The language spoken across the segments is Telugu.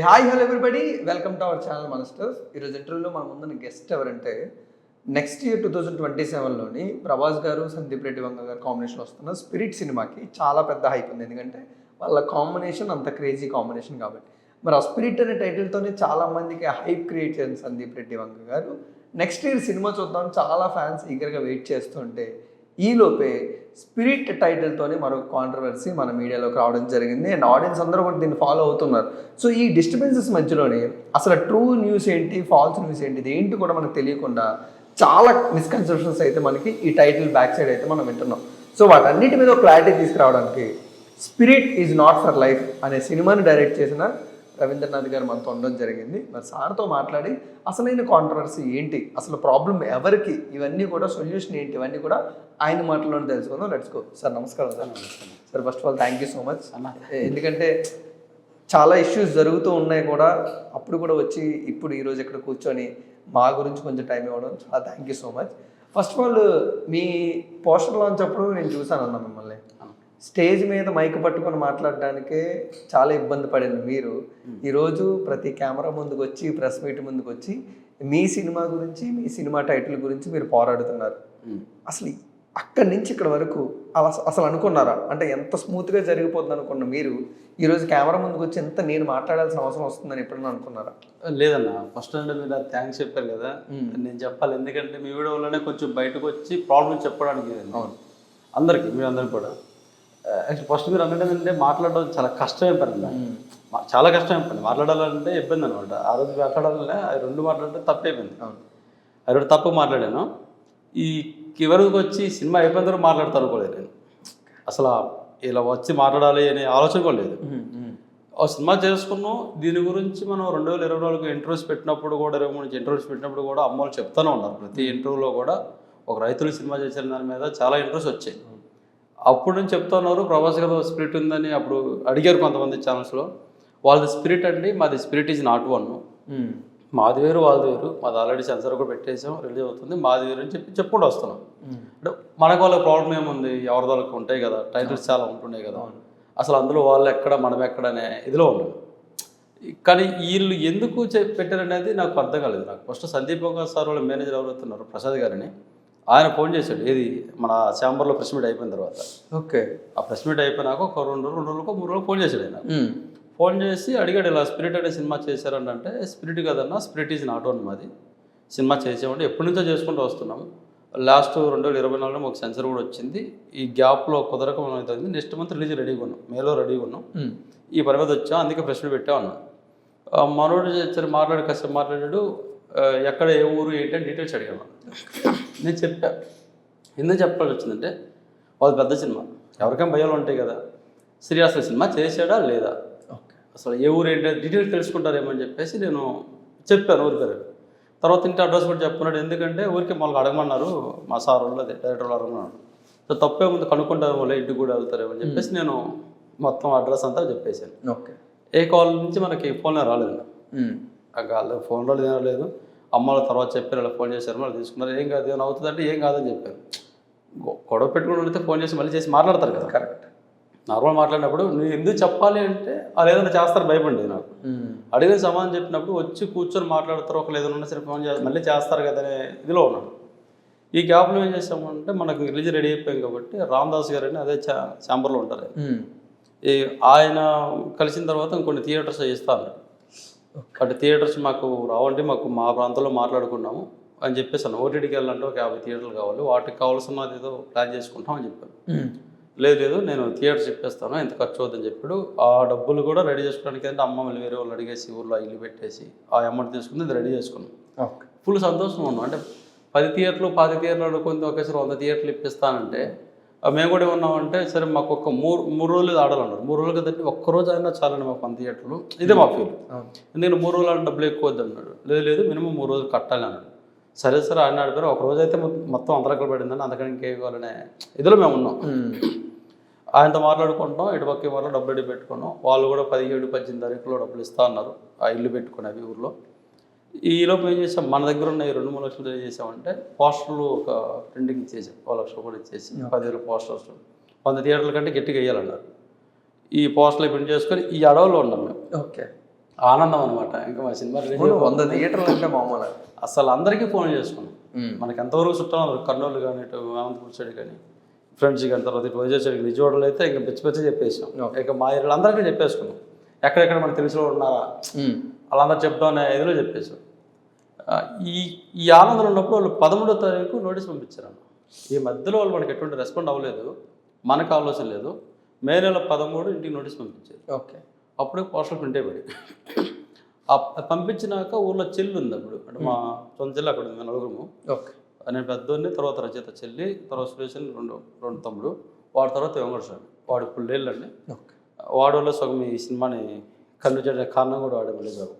Hi hello everybody, welcome to our channel మనస్టర్స్. ఈరోజు ఇంటర్వ్యూలో మన ముందున్న గెస్ట్ ఎవరంటే నెక్స్ట్ ఇయర్ 2027లోని ప్రభాస్ గారు సందీప్ రెడ్డి వంగ గారు కాంబినేషన్ వస్తున్న స్పిరిట్ సినిమాకి చాలా పెద్ద హైప్ ఉంది. ఎందుకంటే వాళ్ళ కాంబినేషన్ అంత క్రేజీ కాంబినేషన్ కాబట్టి. మరి ఆ స్పిరిట్ అనే టైటిల్తోనే చాలా మందికి హైప్ క్రియేట్ చేసిన సందీప్ రెడ్డి వంగ గారు నెక్స్ట్ ఇయర్ సినిమా చూద్దాం చాలా ఫ్యాన్స్ ఈగర్గా వెయిట్ చేస్తుంటే ఈలోపే స్పిరిట్ టైటిల్తోనే మరొక కాంట్రవర్సీ మన మీడియాలోకి రావడం జరిగింది. అండ్ ఆడియన్స్ అందరూ కూడా దీన్ని ఫాలో అవుతున్నారు. సో ఈ డిస్టర్బెన్సెస్ మధ్యలోనే అసలు ట్రూ న్యూస్ ఏంటి, ఫాల్స్ న్యూస్ ఏంటి, ఇది ఏంటి కూడా మనకు తెలియకుండా చాలా మిస్కన్సెప్షన్స్ అయితే మనకి ఈ టైటిల్ బ్యాక్ సైడ్ అయితే మనం వింటున్నాం. సో వాటన్నిటి మీద క్లారిటీ తీసుకురావడానికి spirit is not for life అనే సినిమాని డైరెక్ట్ చేసిన రవీంద్రనాథ్ గారు మనతో ఉండడం జరిగింది. మరి సార్తో మాట్లాడి అసలైన కాంట్రవర్సీ ఏంటి, అసలు ప్రాబ్లం ఎవరికి, ఇవన్నీ కూడా సొల్యూషన్ ఏంటి, ఇవన్నీ కూడా ఆయన మాటల్లోనే తెలుసుకుందాం. Let's go. సార్ నమస్కారం. Sir first of all thank you so much. ఎందుకంటే చాలా ఇష్యూస్ జరుగుతూ ఉన్నాయి కూడా, అప్పుడు కూడా వచ్చి ఇప్పుడు ఈరోజు ఇక్కడ కూర్చొని మా గురించి కొంచెం టైం ఇవ్వడం చాలా thank you so much. First of all me poster launch అప్పుడు నేను చూసాను అన్న మిమ్మల్ని స్టేజ్ మీద మైక్ పట్టుకొని మాట్లాడడానికే చాలా ఇబ్బంది పడింది మీరు. ఈరోజు ప్రతి కెమెరా ముందుకు వచ్చి ప్రెస్ మీట్ ముందుకు వచ్చి మీ సినిమా గురించి, మీ సినిమా టైటిల్ గురించి మీరు పోరాడుతున్నారు. అసలు అక్కడి నుంచి ఇక్కడ వరకు అసలు అనుకున్నారా? అంటే ఎంత స్మూత్గా జరిగిపోతుంది అనుకున్న మీరు ఈరోజు కెమెరా ముందుకు వచ్చి ఎంత నేను మాట్లాడాల్సిన అవసరం వస్తుందని ఎప్పుడైనా అనుకున్నారా? లేదన్న, ఫస్ట్ అంటే మీరు థ్యాంక్స్ చెప్పారు కదా, నేను చెప్పాలి. ఎందుకంటే మీ వీడియోలోనే కొంచెం బయటకు వచ్చి ప్రాబ్లం చెప్పడానికి అందరికీ, మీరు అందరికి కూడా. యాక్చువల్ ఫస్ట్ మీరు అన్నట్టు మాట్లాడడం చాలా కష్టమైన పని, చాలా కష్టమైన పని. మాట్లాడాలంటే ఇబ్బంది అనమాట. ఆ రోజు మాట్లాడాలంటే అది రెండు మాట్లాడితే తప్పైపోయింది. అది రెండు తప్పు మాట్లాడాను. ఈ చివరికి వచ్చి సినిమా అయిపోయిన తర్వాత మాట్లాడతాను అనుకోలేదు నేను. అసలు ఇలా వచ్చి మాట్లాడాలి అనే ఆలోచన కూడా లేదు. ఆ సినిమా చేసుకున్నాం. దీని గురించి మనం 2024 ఇంటర్వ్యూస్ పెట్టినప్పుడు కూడా, 23 ఇంటర్వ్యూస్ పెట్టినప్పుడు కూడా అమ్మోళ్ళు చెప్తూనే ఉన్నారు. ప్రతి ఇంటర్వ్యూలో కూడా ఒక రైతులు సినిమా చేసిన దాని మీద చాలా ఇంట్రెస్ట్ వచ్చాయి. అప్పుడు నుంచి చెప్తా ఉన్నారు ప్రభాస్ గారు స్పిరిట్ ఉందని. అప్పుడు అడిగారు కొంతమంది ఛానల్స్లో, వాళ్ళది స్పిరిట్ అండి, మాది స్పిరిట్ ఈజ్ నాట్ వన్. మాది వేరు వాళ్ళది వేరు, మాది ఆల్రెడీ సెన్సర్ కూడా పెట్టేసాం, రిలీజ్ అవుతుంది, మాది వేరు అని చెప్పుకుంటూ వస్తున్నాం. అంటే మనకు వాళ్ళ ప్రాబ్లం ఏముంది, ఎవరి వాళ్ళకి ఉంటాయి కదా, టైటిల్స్ చాలా ఉంటున్నాయి కదా, అసలు అందులో వాళ్ళు ఎక్కడ మనం ఎక్కడ అనే ఇదిలో ఉన్నాం. కానీ వీళ్ళు ఎందుకు పెట్టారనేది నాకు అర్థం కాలేదు. నాకు ఫస్ట్ సందీప్ సార్ వాళ్ళ మేనేజర్ ఎవరైతున్నారు ప్రసాద్ గారిని, ఆయన ఫోన్ చేశాడు. ఏది మన ఛాంబర్లో ప్రెస్ మీట్ అయిపోయిన తర్వాత. ఓకే. ఆ ప్రెస్ మీట్ అయిపోయినాక ఒక 2 రోజులకో 3 రోజులకు ఫోన్ చేశాడు ఆయన. ఫోన్ చేసి అడిగాడు, ఇలా స్పిరిట్ అనే సినిమా చేశారంటే, స్పిరిట్ కదన్నా, స్పిరిట్ ఈజ్ నాట్ వన్ మాది. సినిమా చేసామంటే ఎప్పటి నుంచో చేసుకుంటూ వస్తున్నాము. లాస్ట్ 2024లో ఒక సెన్సర్ కూడా వచ్చింది. ఈ గ్యాప్లో కుదరక మనం అవుతుంది. నెక్స్ట్ మంత్ రిలీజ్ రెడీగా ఉన్నాం, మేలో రెడీగా ఉన్నాం. ఈ పని మీద వచ్చాం, అందుకే ప్రెస్ మీట్ పెట్టా ఉన్నాం. మనోడు వచ్చారు, కాసేపు మాట్లాడాడు. ఎక్కడ ఏ ఊరు ఏంటి అని డీటెయిల్స్ అడిగాను. నేను చెప్పా. ఎందుకు చెప్పాల్సి వచ్చిందంటే, వాళ్ళది పెద్ద సినిమా, ఎవరికైనా భయాలు ఉంటాయి కదా. సీరియస్గా సినిమా చేసాడా లేదా, అసలు ఏ ఊరు ఏంటి డీటెయిల్స్ తెలుసుకుంటారేమో అని చెప్పేసి నేను చెప్పాను ఊరి పేరు. తర్వాత ఇంటి అడ్రస్ కూడా చెప్పుకున్నాడు. ఎందుకంటే ఊరికి మాకు అడగమన్నారు, మా సార్ వాళ్ళు అదే డైరెక్టర్ వాళ్ళు అడగమన్నారు. సో తప్పే ముందు కనుక్కుంటారు, వాళ్ళు ఇంటికి కూడా వెళ్తారేమో అని చెప్పేసి నేను మొత్తం అడ్రస్ అంతా చెప్పేశాను. ఓకే. ఏ కాల్ నుంచి మనకి ఫోన్లో రాలేదు. ఫోన్లో లేదు. అమ్మాళ్ళ తర్వాత చెప్పారు, అలా ఫోన్ చేశారు, వాళ్ళు తీసుకున్నారు. ఏం కాదు, ఏమైనా అవుతుంది అంటే ఏం కాదని చెప్పారు. గొడవ పెట్టుకుని వెళ్తే ఫోన్ చేసి మళ్ళీ చేసి మాట్లాడతారు కదా. కరెక్ట్. నార్మల్ మాట్లాడినప్పుడు నువ్వు ఎందుకు చెప్పాలి అంటే వాళ్ళు ఏదైనా చేస్తారు భయపడింది. నాకు అడిగిన సమాధానం చెప్పినప్పుడు వచ్చి కూర్చొని మాట్లాడతారు, ఒకళ్ళు ఏదైనా ఉన్నా సరే ఫోన్ చేస్తారు, మళ్ళీ చేస్తారు కదా అనే ఇదిలో ఉన్నాను. ఈ గ్యాప్లో ఏం చేసామంటే, మనకు రిలీజ్ రెడీ అయిపోయాం కాబట్టి రామదాస్ గారు అని అదే ఛాంబర్లో ఉంటారు. ఆయన కలిసిన తర్వాత ఇంకొన్ని థియేటర్స్ చేస్తాను. అటు థియేటర్స్ మాకు రావండి, మాకు మా ప్రాంతంలో మాట్లాడుకున్నాము అని చెప్పేసి అన్న. ఓటీటీకి వెళ్ళాలంటే ఒక 50 థియేటర్లు కావాలి, వాటికి కావాల్సినది ఏదో ప్లాన్ చేసుకుంటాం అని చెప్పాను. లేదు నేను థియేటర్స్ చెప్పేస్తాను, ఎంత ఖర్చు అవుతుందని చెప్పాడు. ఆ డబ్బులు కూడా రెడీ చేసుకోవడానికి అంటే అమ్మ మళ్ళీ వేరే వాళ్ళు అడిగేసి ఊళ్ళో ఇల్లు పెట్టేసి ఆ అమౌంట్ తీసుకుని ఇది రెడీ చేసుకున్నాం. ఫుల్ సంతోషంగా ఉన్నాం. అంటే 10 థియేటర్లు 10 థియేటర్లు అనుకుంది, ఒకేసారి 100 థియేటర్లు ఇప్పిస్తానంటే మేము కూడా ఏమన్నామంటే, సరే మాకు ఒక 3 రోజులు ఆడాలన్నారు. 3 రోజులు కదండి, ఒక్కరోజు అయినా చాలండి మాకు 100 థియేటర్లు, ఇదే మా ఫీల్. నేను 3 రోజులు అంటే డబ్బులు ఎక్కువ వద్దు అన్నాడు. లేదు మినిమం 3 రోజులు కట్టాలి అన్నాడు. సరే ఆయన అడిగారు. ఒక రోజు అయితే మొత్తం 100 లక్షలు పడిందండి, అంతకని ఇంకేం కావాలనే ఇదిలో మేము ఉన్నాం. ఆయనతో మాట్లాడుకుంటాం, ఇటుపక్క వాళ్ళు డబ్బులు రెడీ పెట్టుకున్నాం. వాళ్ళు కూడా 17-18 తారీఖులో డబ్బులు ఇస్తా అన్నారు, ఆ ఇల్లు పెట్టుకునేవి ఊళ్ళో. ఈలోపు ఏం చేసాం, మన దగ్గర ఉన్న 2-3 లక్షలు ఏం చేసామంటే, పోస్టర్లు ఒక ప్రింటింగ్ ఇచ్చేసాం. 1 లక్ష కూడా ఇచ్చేసి 10,000 పోస్టర్స్ 100 థియేటర్ల కంటే గట్టిగా వేయాలన్నారు. ఈ పోస్టర్లు ప్రింట్ చేసుకొని ఈ అడవుల్లో ఉన్నాం మేము. ఓకే. ఆనందం అనమాట. ఇంకా మా సినిమా రిలీజ్ 100 థియేటర్లు అంటే మామూలు. అసలు అందరికీ ఫోన్ చేసుకున్నాం. మనకి ఎంతవరకు చుట్టాలు కర్నూలు కానీ ఇటు అనంతపురం సైడ్ కానీ ఫ్రెండ్స్ కానీ తర్వాత ఇటు వైజాగ్ సైడ్ విజయవాడలో అయితే ఇంకా పిచ్చి చెప్పేసాం. ఇక మా ఏరియాలో అందరికీ చెప్పేసుకున్నాం. ఎక్కడెక్కడ మనకు తెలిసిన వాళ్ళు ఉన్నారా వాళ్ళందరూ చెప్తాం అనే ఇదిలో చెప్పేసాం. ఈ ఆనందంలో ఉన్నప్పుడు వాళ్ళు 13వ తారీఖు నోటీస్ పంపించారు. ఈ మధ్యలో వాళ్ళు మనకి ఎటువంటి రెస్పాండ్ అవ్వలేదు, మనకు ఆలోచన లేదు. మే నెల 13 ఇంటికి నోటీస్ పంపించారు. ఓకే. అప్పుడే పోస్టల్ ప్రింట్ అయిపోయి పంపించినాక ఊళ్ళో చెల్లి ఉంది. అప్పుడు అంటే మా సొంత చెల్లి అక్కడ ఉంది, నలుగురు. ఓకే. నేను పెద్దోడిని, తర్వాత రచయిత చెల్లి, తర్వాత సురేషన్ రెండు తమ్ముడు, వాడి తర్వాత వెంకటస్వామి. వాడు ఇప్పుడు లేళ్ళండి. వాడి వల్ల సగం ఈ సినిమాని కన్ను చేయడానికి కారణం కూడా వాడే మళ్ళీ సగం.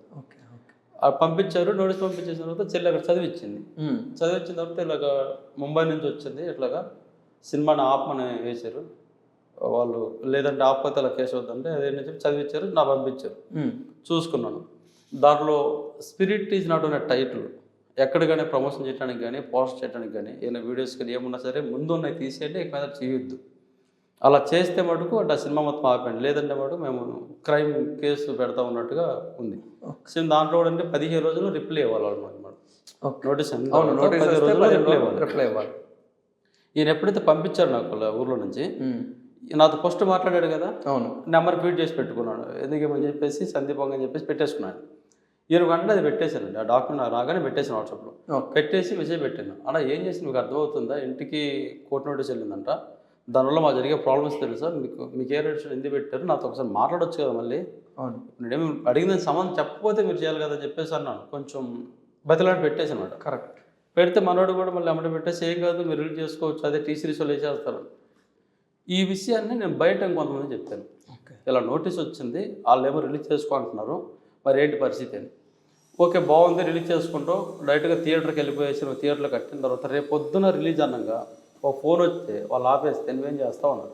పంపించారు. నోటీస్ పంపించేసిన తర్వాత చెల్లి అక్కడ చదివించింది. చదివించిన తర్వాత ఇలాగ ముంబై నుంచి వచ్చింది, ఇట్లాగా సినిమాని ఆపమని వేశారు వాళ్ళు. లేదంటే ఆపకపోతే అలా కేసు వద్దంటే అదేంటని చెప్పి చదివించారు, నా పంపించారు. చూసుకున్నాను. దాంట్లో spirit is not own title. ఎక్కడ కానీ ప్రమోషన్ చేయడానికి కానీ పోస్ట్ చేయడానికి కానీ ఏమైనా వీడియోస్ కానీ ఏమున్నా సరే ముందు ఉన్నాయి తీసేయండి, ఇక మీద చేయొద్దు. అలా చేస్తే మటుకు అంటే ఆ సినిమా మొత్తం ఆపండి, లేదంటే మటుకు మేము క్రైమ్ కేసు పెడతా ఉన్నట్టుగా ఉంది. సేమ్ దాంట్లో కూడా అంటే 15 రోజులు రిప్లై ఇవ్వాలి అనమాట. నోటీస్ 15 రోజులు రిప్లై ఇవ్వాలి. ఈయన ఎప్పుడైతే పంపించాడు నాకు ఊర్లో నుంచి, నాతో ఫస్ట్ మాట్లాడాడు కదా, అవును, నెంబర్ ఫీడ్ చేసి పెట్టుకున్నాడు. ఎందుకేమని చెప్పేసి సందీప్ అని చెప్పేసి పెట్టేసుకున్నాడు. ఈయన వెంటనే అది పెట్టేశానండి. ఆ డాక్యుమెంట్ రాగానే పెట్టేసాను వాట్సాప్లో. పెట్టేసి మెసేజ్ పెట్టాను, అలా ఏం చేసి మీకు అర్థమవుతుందా, ఇంటికి కోర్టు నోటీస్ వెళ్ళిందంట, దానివల్ల మాకు జరిగే ప్రాబ్లమ్స్ తెలుసా, మీకు ఏ రిలేషన్ ఎందుకు పెట్టారు, నాతో ఒకసారి మాట్లాడొచ్చు కదా మళ్ళీ, అవును నేనేమి అడిగిన సంబంధం చెప్పకపోతే మీరు చేయాలి కదా చెప్పేసి అన్నాను. కొంచెం బతిలాంటి పెట్టేసాను అనమాట. కరెక్ట్. పెడితే మనోడు కూడా మళ్ళీ అమ్మడి పెట్టేసి ఏం కాదు మీరు రిలీజ్ చేసుకోవచ్చు, అదే టీ సిరీస్ వాళ్ళు వేసేస్తారు. ఈ విషయాన్ని నేను బయట కొంతమంది చెప్పాను, ఇలా నోటీస్ వచ్చింది, వాళ్ళు ఏమో రిలీజ్ చేసుకోంటున్నారు, మరి ఏంటి పరిస్థితి అని. ఓకే బాగుంది, రిలీజ్ చేసుకుంటావు, డైరెక్ట్గా థియేటర్కి వెళ్ళిపోయేసి నువ్వు థియేటర్లో కట్టిన తర్వాత రేపు పొద్దున రిలీజ్ అన్నాగా ఒక ఫోన్ వస్తే వాళ్ళు ఆపేస్తే నువ్వేం చేస్తావు అన్నారు.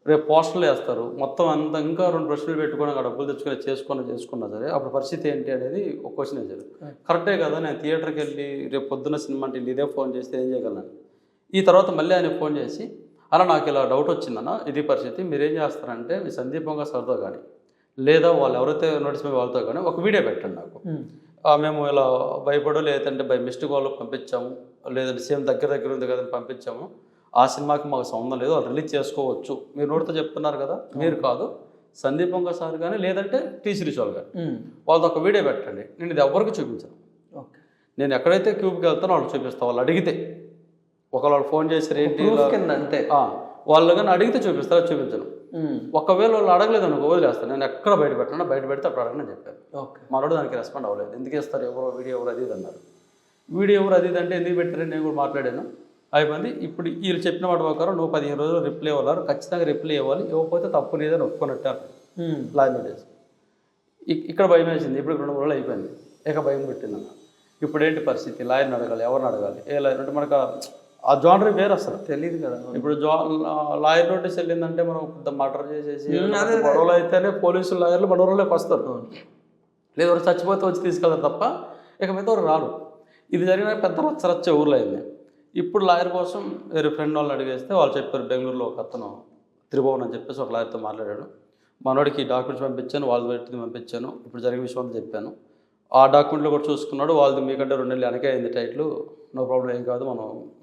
రేపు పోస్టర్లు వేస్తారు, మొత్తం అంతా ఇంకా 2 ప్రశ్నలు పెట్టుకొని అక్కడ డబ్బులు తెచ్చుకొని చేసుకున్నా సరే అప్పుడు పరిస్థితి ఏంటి అనేది ఒక క్వశ్చన్ వేశారు. కరెక్టే కదా, నేను థియేటర్కి వెళ్ళి రేపు పొద్దున్న సినిమా అంటే ఇదే ఫోన్ చేస్తే ఏం చేయగలను. ఈ తర్వాత మళ్ళీ ఆయన ఫోన్ చేసి అలా నాకు ఇలా డౌట్ వచ్చిందన్న, ఇది పరిస్థితి, మీరేం చేస్తారంటే మీ సందీపంగా సార్తో కానీ లేదా వాళ్ళు ఎవరైతే నోటీస్ మీద వాళ్ళతో కానీ ఒక వీడియో పెట్టండి నాకు, మేము ఇలా భయపడో లేదంటే బై మిస్టేక్ వాళ్ళు పంపించాము, లేదంటే సేమ్ దగ్గర ఉంది కదని పంపించాము, ఆ సినిమాకి మాకు సంబంధం లేదు, వాళ్ళు రిలీజ్ చేసుకోవచ్చు, మీరు నోటితో చెప్తున్నారు కదా, మీరు కాదు సందీపంగా సార్ కానీ లేదంటే టీ సిరీస్ వాళ్ళు కానీ వాళ్ళతో ఒక వీడియో పెట్టండి, నేను ఇది ఎవరికి చూపించాను. నేను ఎక్కడైతే క్యూబ్కి వెళ్తానో వాళ్ళు చూపిస్తాను, వాళ్ళు అడిగితే ఒకవేళ వాళ్ళు ఫోన్ చేశారు ఏంటి అంటే వాళ్ళు కానీ అడిగితే చూపిస్తారో చూపించను. ఒకవేళ వాళ్ళు అడగలేదు అనుకో వదిలేస్తాను, నేను ఎక్కడ బయట పెట్టినా బయట పెడితే అప్పుడు అడగని చెప్పాను. మనోడు దానికి రెస్పాండ్ అవ్వలేదు, ఎందుకు ఇస్తారు ఎవరో వీడియో ఎవరు అది అన్నారు. వీడియో ఎవరు అది అంటే ఎందుకు పెట్టారని నేను కూడా మాట్లాడాను. అయిపోయింది. ఇప్పుడు వీళ్ళు చెప్పిన వాటి ప్రకారం నువ్వు 15 రోజులు రిప్లై ఇవ్వాలి, ఖచ్చితంగా రిప్లై ఇవ్వాలి, ఇవ్వకపోతే తప్పు లేదని ఒప్పుకున్నట్టు లాయర్ నోటీస్. ఇక్కడ భయం వేసింది. ఇప్పుడు 2 రోజులు అయిపోయింది, ఇక భయం పెట్టిందన్న. ఇప్పుడు ఏంటి పరిస్థితి, లాయర్ని అడగాలి, ఎవరిని అడగాలి, ఏ లాయర్ అంటే మనకు ఆ జోనరీ వేరు అసలు తెలియదు కదా. ఇప్పుడు లాయర్ నోటీస్ వెళ్ళిందంటే మనం మర్డర్ చేసేసి గొడవలు అయితేనే పోలీసులు లాయర్లు మన ఊళ్ళోకి వస్తారు, లేదు ఎవరు చచ్చిపోతే వచ్చి తీసుకెళ్తారు తప్ప ఇక మీద ఎవరు రారు. ఇది జరిగిన పెద్ద రచ్చ ఊర్లో అయింది. ఇప్పుడు లాయర్ కోసం వేరే ఫ్రెండ్ వాళ్ళని అడిగేస్తే వాళ్ళు చెప్పారు బెంగళూరులో ఒక అతను త్రిభువన్ అని చెప్పేసి ఒక లాయర్తో మాట్లాడాడు. మనోడికి డాక్యుమెంట్స్ పంపించాను, వాళ్ళు పెట్టింది పంపించాను, ఇప్పుడు జరిగిన విషయం అంతా చెప్పాను. ఆ డాక్యుమెంట్లో కూడా చూసుకున్నాడు, వాళ్ళది మీకంటే 2 నెలలు వెనకే అయింది టైటిల్, నో ప్రాబ్లం ఏం కాదు,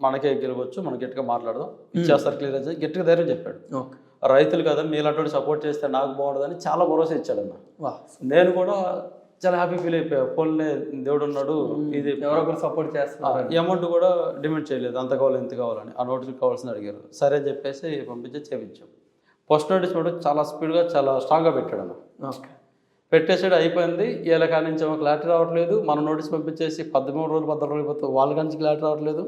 మనకే గెలవచ్చు, మనం గట్టిగా మాట్లాడదాం, ఇచ్చేస్తారు క్లియర్ అయితే గట్టిగా ధైర్యం చెప్పాడు. రైతులు కదా మీలాంటి సపోర్ట్ చేస్తే నాకు బాగుంటుందని చాలా భరోసా ఇచ్చాడన్న. నేను కూడా చాలా హ్యాపీ ఫీల్ అయిపోయా, పోన్లే దేవుడు ఉన్నాడు, ఇది ఎవరొకరు సపోర్ట్ చేస్తారు. అమౌంట్ కూడా డిమాండ్ చేయలేదు, అంత కావాలి ఎంత కావాలని, ఆ నోటీస్కి కావాల్సింది అడిగారు, సరే అని చెప్పేసి పంపించి చేయించాం. పోస్ట్ నోటీస్ కూడా చాలా స్పీడ్గా చాలా స్ట్రాంగ్గా పెట్టాడు అన్న. ఓకే పెట్టేసాడు, అయిపోయింది. వీళ్ళ కాడి నుంచి ఏమో క్లారిటీ రావట్లేదు, మనం నోటీస్ పంపించేసి 13 రోజులు 14 రోజులు అయిపోతుంది, వాళ్ళ కాడి నుంచి క్లారిటీ రావట్లేదు.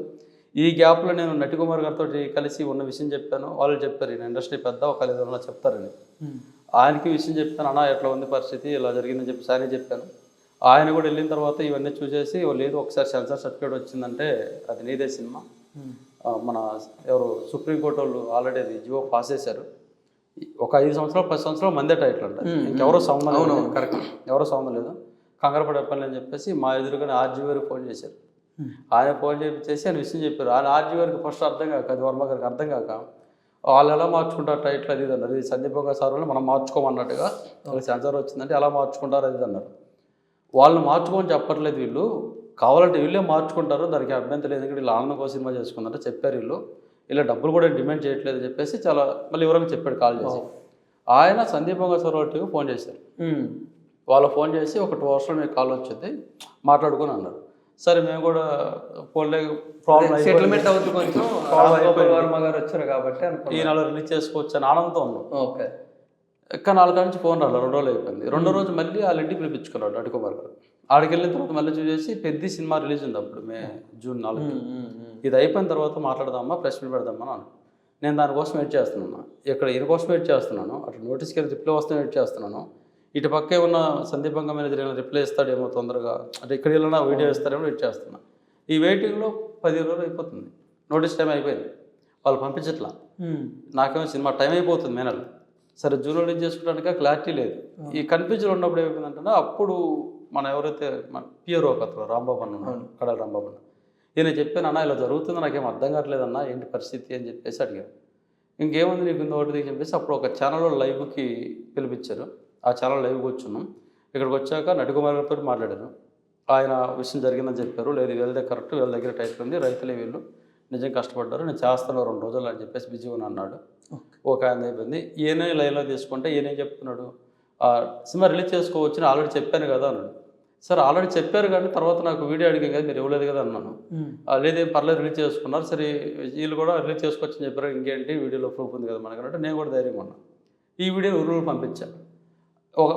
ఈ గ్యాప్లో నేను నటికుమార్ గారితో కలిసి ఉన్న విషయం చెప్పాను, వాళ్ళు చెప్పారు ఈయన ఇండస్ట్రీ పెద్ద ఒక ఏదైనా చెప్తారని. ఆయనకి విషయం చెప్పాను, అన్న ఎట్లా ఉంది పరిస్థితి, ఇలా జరిగిందని చెప్పి ఆయనే చెప్పాను. ఆయన కూడా వెళ్ళిన తర్వాత ఇవన్నీ చూసేసి లేదు ఒకసారి సెన్సార్ సర్టిఫికేట్ వచ్చిందంటే అది నీదే సినిమా, మన ఎవరు సుప్రీంకోర్టు వాళ్ళు ఆల్రెడీ అది జియో పాస్ చేశారు, ఒక 5 సంవత్సరాలు 10 సంవత్సరాలు మందే టైటిల్ అంట, ఇంకెవరో సంబంధం లేదు, కరెక్ట్ ఎవరో సంబంధం లేదు, కంగారు పడే పని అని చెప్పేసి మా ఎదురుగానే ఆర్జీ గారికి ఫోన్ చేశారు. ఆయన ఫోన్ చేసి ఆయన విషయం చెప్పారు. ఆయన ఆర్జీ గారికి ఫస్ట్ అర్థం కాక, అది వర్మ గారికి అర్థం కాక వాళ్ళు ఎలా మార్చుకుంటారు టైటిల్ అది ఇది అన్నారు. ఇది సందీప్ వంగ సార్ వాళ్ళు మనం మార్చుకోమన్నట్టుగా సెన్సార్ వచ్చిందంటే ఎలా మార్చుకుంటారు అది అన్నారు. వాళ్ళు మార్చుకోమని చెప్పట్లేదు, వీళ్ళు కావాలంటే వీళ్ళే మార్చుకుంటారు, దానికి అభ్యంతరం లేదు, ఎందుకంటే వీళ్ళు ఆనందం కోసం సినిమా చేసుకున్నారంటే చెప్పారు. వీళ్ళు ఇలా డబ్బులు కూడా డిమాండ్ చేయట్లేదు అని చెప్పేసి చాలా మళ్ళీ వివరంగా చెప్పాడు కాల్ చేసి. ఆయన సందీప్ వంగ సార్ వాళ్ళకి ఫోన్ చేశారు. వాళ్ళు ఫోన్ చేసి ఒక 2 అవర్స్లో మీకు కాల్ వచ్చింది మాట్లాడుకుని అన్నారు. సరే మేము కూడా ఫోన్లో ప్రాబ్లం సెటిల్మెంట్ అవుతుంది కొంచెం, రాజగోపాల్ వర్మ గారు వచ్చారు కాబట్టి ఈ నెల రిలీజ్ చేసుకోవచ్చు అని ఆనందంతో ఉన్నాం. ఓకే. కానీ 4 నుంచి ఫోన్ రాలేదు, 2 రోజులు అయిపోయింది. 2వ రోజు మళ్ళీ వాళ్ళ ఇంటికి పిలిపించుకున్నాడు అటుకుమార్ గారు. ఆడికి వెళ్ళిన తర్వాత మళ్ళీ చూసేసి పెద్ద సినిమా రిలీజ్ ఉంది అప్పుడు జూన్ 4. ఇది అయిపోయిన తర్వాత మాట్లాడదామా, ప్రెస్ మీట్ పెడదామా అని. నేను దానికోసం వెయిట్ చేస్తున్నాను, ఇక్కడ ఈయన కోసం వెయిట్ చేస్తున్నాను, అటు నోటీస్కి వెళ్ళి రిప్లై వస్తే వెయిట్ చేస్తున్నాను, ఇటు పక్కే ఉన్న సందీప్ వంగ మేనేజర్ ఏమైనా రిప్లై ఇస్తాడేమో తొందరగా, అంటే ఇక్కడ వెళ్ళినా వీడియో ఇస్తారేమో వెయిట్ చేస్తున్నా. ఈ వెయిటింగ్లో 10 రోజులు అయిపోతుంది, నోటీస్ టైం అయిపోయింది, వాళ్ళు పంపించట్లా. నాకేమో సినిమా టైం అయిపోతుంది మే నెల. సరే జూన్ రిలీజ్ చేసుకోవడానికి క్లారిటీ లేదు. ఈ కన్ఫ్యూజన్ ఉన్నప్పుడు ఏమైందంటే అప్పుడు మన ఎవరైతే మన పిఆర్ఓ కథలో రాంబాబు అన్న కడల రాంబాబు అన్న, ఈయన చెప్పాను అన్న ఇలా జరుగుతుంది నాకేం అర్థం కావట్లేదన్నా ఏంటి పరిస్థితి అని చెప్పేసి అడిగారు. ఇంకేముంది నీకు ఇంకోటి చెప్పేసి అప్పుడు ఒక ఛానల్లో లైవ్కి పిలిపించారు. ఆ ఛానల్ లైవ్కి వచ్చున్నాం. ఇక్కడికి వచ్చాక నటికుమార్ గారితో మాట్లాడారు. ఆయన విషయం జరిగిందని చెప్పారు. లేదు వీళ్ళదే కరెక్ట్, వీళ్ళ దగ్గర టైటిల్ ఉంది, రైతులే వీళ్ళు నిజం కష్టపడ్డారు, నేను చేస్తాను 2 రోజులు అని చెప్పేసి బిజీగా అన్నాడు. ఒక ఆయన అయిపోయింది. ఈయన లైవ్లో తీసుకుంటే ఈయనేం చెప్తున్నాడు, సినిమా రిలీజ్ చేసుకోవచ్చని ఆల్రెడీ చెప్పాను కదా అన్నాడు. సరే ఆల్రెడీ చెప్పారు కానీ తర్వాత నాకు వీడియో అడిగాను కదా మీరు ఇవ్వలేదు కదా అన్నాను. లేదేం పర్లేదు రిలీజ్ చేసుకున్నారు, సరే వీళ్ళు కూడా రిలీజ్ చేసుకోవచ్చని చెప్పారు, ఇంకేంటి వీడియోలో ప్రూఫ్ ఉంది కదా మనకన్నట్టు నేను కూడా ధైర్యం ఉన్నా. ఈ వీడియో ఊరు పంపించాను.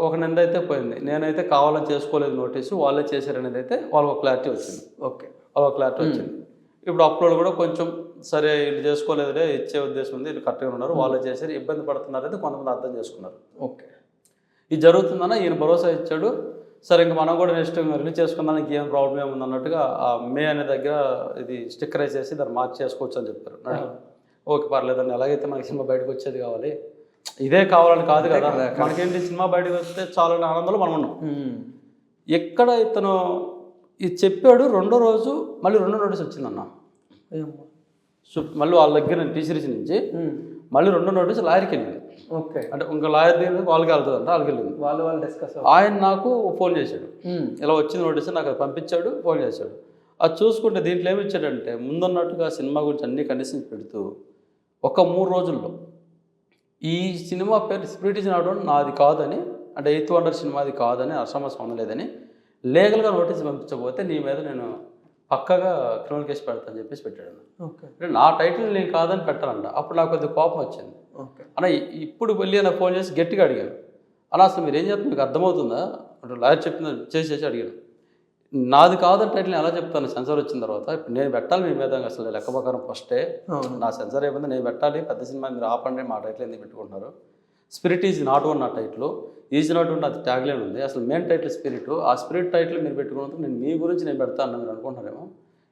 ఒక నింద అయితే పోయింది, నేనైతే కావాలని చేసుకోలేదు నోటీసు, వాళ్ళే చేశారనేది అయితే వాళ్ళకి క్లారిటీ వచ్చింది. ఓకే, వాళ్ళకి క్లారిటీ వచ్చింది. ఇప్పుడు అప్లోడ్ కూడా కొంచెం సరే వీళ్ళు చేసుకోలేదులే, ఇచ్చే ఉద్దేశం ఉంది, వీళ్ళు కరెక్ట్గా ఉన్నారు, వాళ్ళే చేశారు, ఇబ్బంది పడుతున్నారైతే కొంతమంది అర్థం చేసుకున్నారు. ఓకే, ఇది జరుగుతుందన్న ఈయన భరోసా ఇచ్చాడు. సరే ఇంక మనం కూడా నెక్స్ట్ రిలీజ్ చేసుకుందానికి ఏం ప్రాబ్లం ఏముంది అన్నట్టుగా ఆ మే అనే దగ్గర ఇది స్టిక్కర్ వేసేసి దాన్ని మార్చి చేసుకోవచ్చు అని చెప్పారు. ఓకే పర్లేదండి, ఎలాగైతే మనకి సినిమా బయటకు వచ్చేది కావాలి, ఇదే కావాలని కాదు కదా, మనకేంటి సినిమా బయటకు వస్తే చాలా ఆనందంలో మనం ఉన్నాం. ఎక్కడ ఇతను ఇది చెప్పాడు 2వ రోజు మళ్ళీ 2 నోటీస్ వచ్చిందన్న. మళ్ళీ వాళ్ళ దగ్గర టీ సిరీస్ నుంచి మళ్ళీ 2 నోటీస్ లాయర్కి వెళ్ళింది. ఓకే, అంటే ఇంకా లాయర్ దగ్గర వాళ్ళకి వెళ్తుందంట, వాళ్ళకి వెళ్ళింది. వాళ్ళు డిస్కస్ ఆయన నాకు ఫోన్ చేశాడు, ఇలా వచ్చింది నోటీస్ నాకు అది పంపించాడు, ఫోన్ చేశాడు. అది చూసుకుంటే దీంట్లో ఏమి ఇచ్చాడంటే ముందున్నట్టుగా సినిమా గురించి అన్ని కండిషన్స్ పెడుతూ ఒక 3 రోజుల్లో ఈ సినిమా పేరు స్పిరిట్ ఇస్ నాట్ నాది కాదని, అంటే 8th వండర్ సినిమా అది కాదని, అసమ సంబంధం లేదని లీగల్గా నోటీస్ పంపించకపోతే నీ మీద నేను పక్కగా క్రిమినల్ కేసు పెడతాను చెప్పేసి పెట్టాడు. ఓకే, అంటే నా టైటిల్ నేను కాదని పెట్టాలంట. అప్పుడు నాకు కొద్దిగా కోపం వచ్చింది. ఓకే అన్న, ఇప్పుడు వెళ్ళి నాకు ఫోన్ చేసి గట్టిగా అడిగాను, అలా అసలు మీరు ఏం చేస్తారు మీకు అర్థమవుతుందా అంటే లాయర్ చెప్పింది చేసి అడిగాను. నాది కాదని టైటిల్ ఎలా చెప్తాను సెన్సార్ వచ్చిన తర్వాత, ఇప్పుడు నేను పెట్టాలి మీ మీద అసలు లెక్క ప్రకారం ఫస్టే నా సెన్సార్ అయిపోయింది, నేను పెట్టాలి, పెద్ద సినిమా మీరు ఆపండి, మా టైటిల్ ఎందుకు పెట్టుకుంటున్నారు, స్పిరిట్ ఈజ్ నాట్ వన్ నా టైటిల్, ఈజ్ నాట్ వన్ అది ట్యాగ్ లైన్ ఉంది, అసలు మెయిన్ టైటిల్ స్పిరిట్, ఆ స్పిరిట్ టైటిల్ మీరు పెట్టుకున్నందుకు నేను మీ గురించి నేను పెడతాను మీరు అనుకుంటున్నారేమో,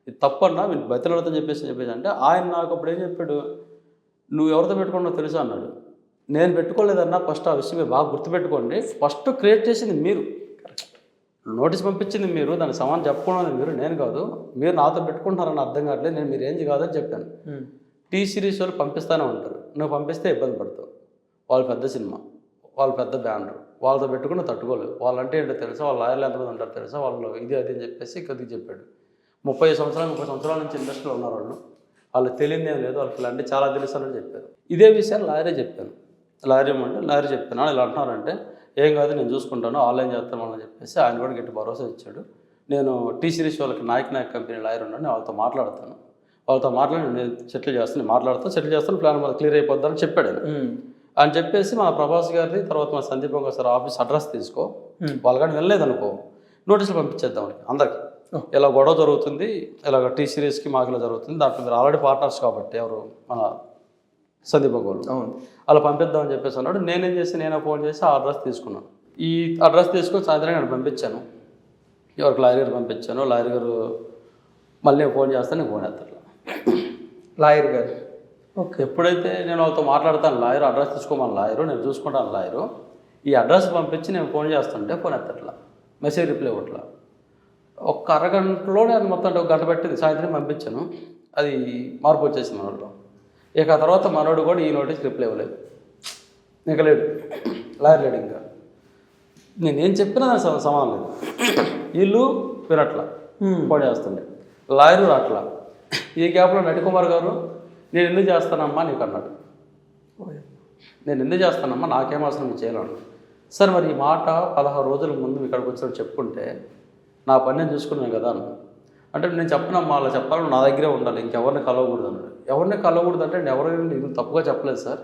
ఇది తప్పన్నా మీరు బతిలాడతాను చెప్పేసి అంటే ఆయన నాకు అప్పుడు ఏం చెప్పాడు, నువ్వు ఎవరితో పెట్టుకున్నావు తెలుసా అన్నాడు. నేను పెట్టుకోలేదన్నా, ఫస్ట్ ఆ విషయం మీరు బాగా గుర్తుపెట్టుకోండి, ఫస్ట్ క్రియేట్ చేసింది మీరు, నోటీస్ పంపించింది మీరు, దానికి సమానం చెప్పుకున్నది మీరు, నేను కాదు, మీరు నాతో పెట్టుకుంటున్నారని అర్థం కావట్లేదు, నేను మీ రేంజ్ కాదని చెప్పాను. టీ సిరీస్ వాళ్ళు పంపిస్తూనే ఉంటారు, నువ్వు పంపిస్తే ఇబ్బంది పడతావు, వాళ్ళు పెద్ద సినిమా, వాళ్ళు పెద్ద బ్యానర్, వాళ్ళతో పెట్టుకుని తట్టుకోలేదు, వాళ్ళంటే ఏంటో తెలుసా, వాళ్ళ లాయర్లు ఎంతమంది ఉంటారు తెలుసా, వాళ్ళు ఇది అది అని చెప్పేసి కొద్దిగా చెప్పాడు. 30 సంవత్సరాల నుంచి ఇండస్ట్రీలో ఉన్నారు వాళ్ళు తెలియదు ఏం లేదు, వాళ్ళకి అంటే చాలా తెలుస్తానని చెప్పారు. ఇదే విషయాన్ని లాయరే చెప్పాను, లాయర్ ఏమంటే లాయర్ చెప్పాను ఇలా అంటున్నారంటే ఏం కాదు నేను చూసుకుంటాను, ఆన్లైన్ చేస్తాను అని చెప్పేసి ఆయన కూడా గట్టి భరోసా ఇచ్చాడు. నేను టీ సిరీస్ వాళ్ళకి నాయక్ కంపెనీ లాయర్ ఉన్నాను, నేను వాళ్ళతో మాట్లాడతాను, వాళ్ళతో మాట్లాడి నేను సెటిల్ చేస్తాను, ప్లాన్ మన క్లియర్ అయిపోద్దని చెప్పాడు అని చెప్పేసి మా ప్రభాస్ గారిది తర్వాత మా సందీప్ వంగ సార్ ఆఫీస్ అడ్రస్ తీసుకో, వాళ్ళు కానీ వెళ్ళలేదు అనుకో నోటీసులు పంపించేద్దాం అందరికి, ఇలా గొడవ జరుగుతుంది, ఇలాగ టీ సిరీస్కి మాకు ఇలా జరుగుతుంది, దాంట్లో మీరు ఆల్రెడీ పార్ట్నర్స్ కాబట్టి ఎవరు మన సందీప్ వంగ వాళ్ళు అలా పంపిద్దామని చెప్పేసి అన్నాడు. నేనేం చేసి నేనే ఫోన్ చేసి ఆ అడ్రస్ తీసుకున్నాను. ఈ అడ్రస్ తీసుకొని సాయంత్రం నేను పంపించాను, ఎవరికి లాయర్ గారు పంపించాను. లాయర్ గారు మళ్ళీ ఫోన్ చేస్తాను, నేను ఫోన్ చేస్తాను లాయర్ గారు. ఓకే, ఎప్పుడైతే నేను వాళ్ళతో మాట్లాడతాను, లాయర్ అడ్రస్ తీసుకోమని లాయరు, నేను చూసుకుంటాను లాయరు, ఈ అడ్రస్ పంపించి నేను ఫోన్ చేస్తుంటే ఫోన్ ఎత్తట్లా, మెసేజ్ రిప్లై ఇవ్వట్లా. ఒక్క అరగంటలో నేను మొత్తం 1 గంట పెట్టింది, సాయంత్రం పంపించాను, అది మార్పు వచ్చేసింది మనలో. ఇక ఆ తర్వాత మనోడు కూడా ఈ నోటీస్ రిప్లై ఇవ్వలేదు, ఇంకా లేడు, లాయర్ లేడు. ఇంకా నేనేం చెప్పినా దానికి సమానం లేదు. వీళ్ళు వినట్లా, పడేస్తుండే, లాయరు రాట్లా. ఈ గ్యాప్లో నటికుమార్ గారు నేను ఎందుకు చేస్తానమ్మా నీకు అన్నాడు. నేను ఎందుకు చేస్తానమ్మా, నాకేం అవసరం మీరు చేయాలన్నాడు. సార్ మరి ఈ మాట 16 రోజుల ముందు ఇక్కడికి వచ్చినప్పుడు చెప్పుకుంటే నా పని నేను చూసుకున్నాను కదా అన్న. అంటే నేను చెప్పనమ్మా, అలా చెప్పాలని నా దగ్గరే ఉండాలి, ఇంకెవరిని కలవకూడదు అన్నాడు. ఎవరిని కలవకూడదు అంటే నేను ఎవరైనా నేను తప్పుగా చెప్పలేదు సార్,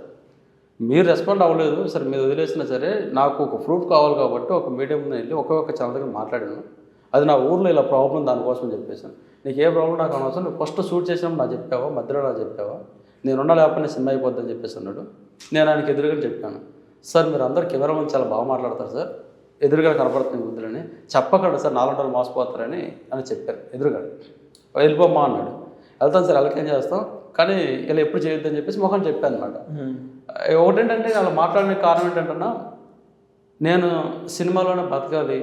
మీరు రెస్పాండ్ అవ్వలేదు సరే, మీరు వదిలేసినా సరే నాకు ఒక ప్రూఫ్ కావాలి కాబట్టి ఒక మీడియం ముందు వెళ్ళి ఒక్కొక్క ఛానల్ దగ్గర మాట్లాడాను. అది నా ఊర్లో ఇలా ప్రాబ్లం దానికోసం చెప్పేసాను. నీకు ఏ ప్రాబ్లం నాకు అనవసరం, నువ్వు ఫస్ట్ షూట్ చేసినప్పుడు నాకు చెప్పావా, మధ్యలో నాకు చెప్పావా, నేనున్నా లేకపోతే సినిమా అయిపోద్దని చెప్పేసి అన్నాడు. నేను ఆయనకి ఎదురుగా చెప్పాను, సార్ మీరు అందరు కెమెరా ముందు చాలా బాగా మాట్లాడతారు సార్, ఎదురుగా కనపడుతుంది ముద్దులని చెప్పకండి సార్, 4 రోజులు మోసపోతారని అని చెప్పారు. ఎదురుగా వెళ్ళిపోమ్మా అన్నాడు. వెళ్తాను సార్, వెళ్ళకేం చేస్తాం, కానీ ఇలా ఎప్పుడు చేయొద్దని చెప్పేసి మొహం చెప్పాను అనమాట. ఒకటేంటంటే అలా మాట్లాడిన కారణం ఏంటంటున్నా, నేను సినిమాలోనే బతకాలి,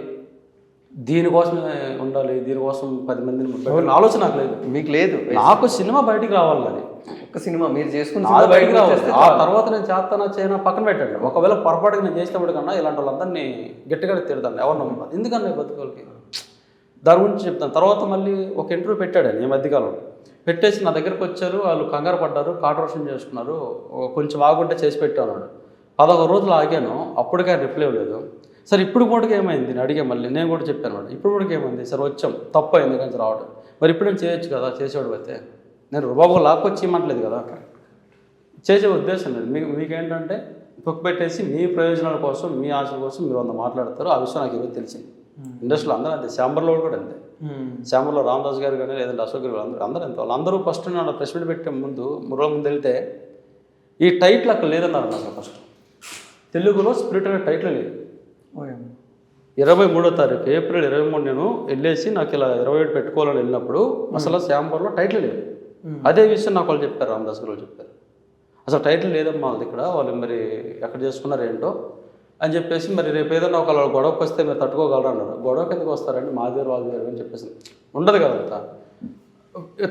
దీనికోసమే ఉండాలి, దీనికోసం 10 మందిని ఆలోచన నాకు లేదు. మీకు లేదు? నాకు సినిమా బయటికి రావాలి, అది ఒక సినిమా మీరు చేసుకుని అది బయటికి రావాలి. ఆ తర్వాత నేను చేస్తానా చేయనా పక్కన పెట్టండి. ఒకవేళ పొరపాటుగా నేను చేసినప్పుడు కన్నా ఇలాంటి వాళ్ళందరినీ గట్టిగా తిడతాను, ఎవరినో ఎందుకన్నా బతుకోళ్ళకి, దాని గురించి చెప్తాను. తర్వాత మళ్ళీ ఒక ఇంటర్వ్యూ పెట్టాడు ఈ మధ్యకాలం, పెట్టేసి నా దగ్గరకు వచ్చారు, వాళ్ళు కంగారు పడ్డారు, కాంట్రవర్షన్ చేసుకున్నారు, కొంచెం ఆగుంటే చేసి పెట్టాను. 16 రోజులు ఆగాను, అప్పటికే రిప్లై ఇవ్వలేదు. సార్ ఇప్పుడు కూడా ఏమైంది నేను అడిగే, మళ్ళీ నేను కూడా చెప్పాను అన్నమాట, ఇప్పుడు కూడా ఏమైంది సార్, వచ్చాం తప్పు అయింది కానీ రావడం, మరి ఇప్పుడు నేను చేయొచ్చు కదా, చేసేవాడు అయితే నేను బాబు లాక్కొచ్చి ఇవ్వట్లేదు కదా, చేసే ఉద్దేశం లేదు. మీకేంటంటే తొక్కు పెట్టేసి మీ ప్రయోజనాల కోసం మీ ఆశల కోసం మీరు 100 మాట్లాడతారు. ఆ విషయం నాకు ఈరోజు తెలిసింది. ఇండస్ట్రీలో అందరూ అంతే, ఛాంబర్లో కూడా అంతే, ఛాంబర్లో రామదాస్ గారు కానీ లేదంటే అశోక్ గారు అందరూ అంతే. వాళ్ళందరూ ఫస్ట్ నన్ను ప్రెస్ మీట్ పెట్టే ముందు 3 రోజుల ముందు వెళ్తే ఈ టైటిల్ అక్కడ లేదన్నారు నాకు. ఫస్ట్ తెలుగులో స్పిరిట్ అనే టైటిల్ లేదు. 23వ తారీఖు ఏప్రిల్ 23 నేను వెళ్ళేసి నాకు ఇలా 27 పెట్టుకోవాలని వెళ్ళినప్పుడు అసలు ఛాంబర్లో టైటిల్ లేదు. అదే విషయం నాకు వాళ్ళు చెప్పారు, రామదాస్ గారు చెప్పారు, అసలు టైటిల్ లేదమ్మా వాళ్ళది ఇక్కడ, వాళ్ళు మరి ఎక్కడ చేసుకున్నారు ఏంటో అని చెప్పేసి, మరి రేపు ఏదైనా ఒక గొడవకు వస్తే మీరు తట్టుకోగలరు అన్నారు. గొడవకి ఎందుకు వస్తారండి, మా దగ్గర వాళ్ళ దగ్గర అని చెప్పేసి ఉండదు కదా అంతా.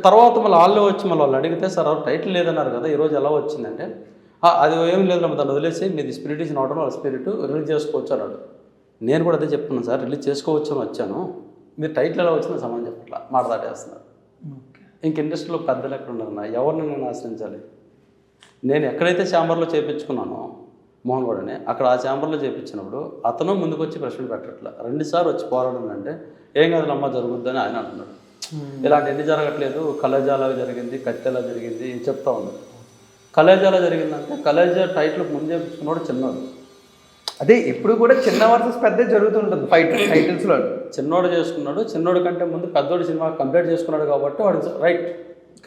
తర్వాత మళ్ళీ వాళ్ళే వచ్చి మళ్ళీ వాళ్ళని అడిగితే, సార్ టైటిల్ లేదన్నారు కదా ఈరోజు ఎలా వచ్చిందంటే, అది ఏం లేదమ్మా, దాన్ని వదిలేసి మీది స్పిరిట్ ఇచ్చిన ఆర్డర్, వాళ్ళ స్పిరిట్ రిలీజ్ చేసుకోవచ్చు అన్నాడు. నేను కూడా అదే చెప్తున్నాను సార్, రిలీజ్ చేసుకోవచ్చు అని వచ్చాను, మీరు టైటిల్ ఎలా వచ్చిందో సమానం చెప్పట్లా, మాట దాటేస్తున్నారు. ఇంక ఇండస్ట్రీలో పెద్దలు ఎక్కడ ఉన్నారన్నా, ఎవరిని నేను ఆశ్రయించాలి? నేను ఎక్కడైతే ఛాంబర్లో చేయించుకున్నానో మోహన్ గౌడని, అక్కడ ఆ ఛాంబర్లో చేయించినప్పుడు అతను ముందుకు వచ్చి ప్రశ్న పెట్టట్లా, 2 సార్లు వచ్చి పోరాడండి అంటే ఏం కాదు అమ్మ జరుగుద్దని ఆయన అంటున్నాడు. ఇలాంటి ఎన్ని జరగట్లేదు, కలేజాలా జరిగింది, కత్తెలా జరిగింది చెప్తా ఉన్నాడు. కలేజాలా జరిగిందంటే కలేజా టైటిల్ ముందు చేయించుకున్నాడు చిన్నోడు. అదే ఇప్పుడు కూడా చిన్న వర్సెస్ పెద్ద జరుగుతుంటుంది ఫైట్ టైటిల్స్లో. చిన్నోడు చేసుకున్నాడు, చిన్నోడు కంటే ముందు పెద్దోడు సినిమా కంప్లీట్ చేసుకున్నాడు కాబట్టి వాడు రైట్